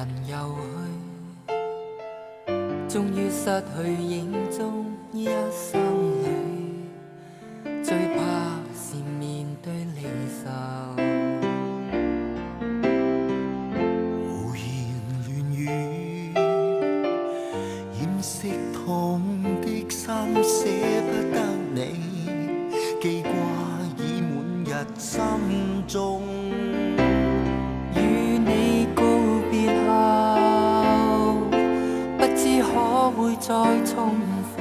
人又去，終於失去影中一生裏，最怕是面對離愁。胡言亂語，掩飾痛的心，捨不得你，記掛已滿溢心中。與你告別後，不知可會再重逢。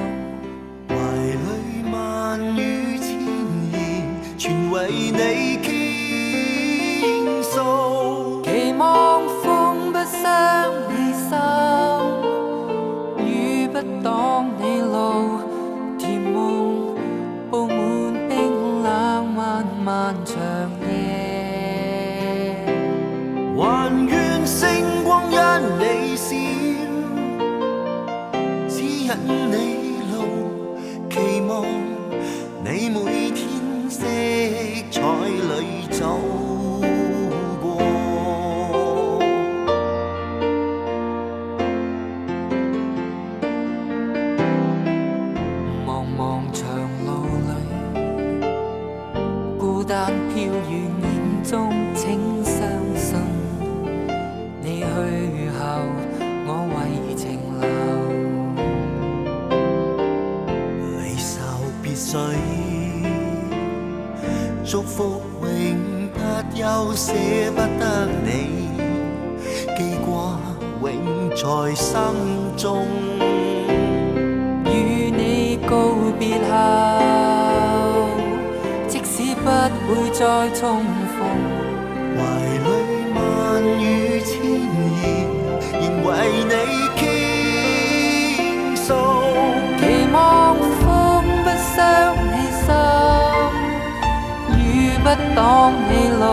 懷裏萬語千言，全為你傾訴。期望風不傷你心，雨不擋你路，甜夢佈滿冰冷漫漫長夜。還願星光因你閃，指引你路，期望你每天色彩裏走過。茫茫長路裏，孤單飄於眼中，請相信你去後，我為情留。離愁別緒，祝福永不休，捨不得你，記掛永在心中。與你告別後，即使不會再重逢，懷裏萬語千言，仍為你傾訴。期望風不傷你心，雨不擋你路。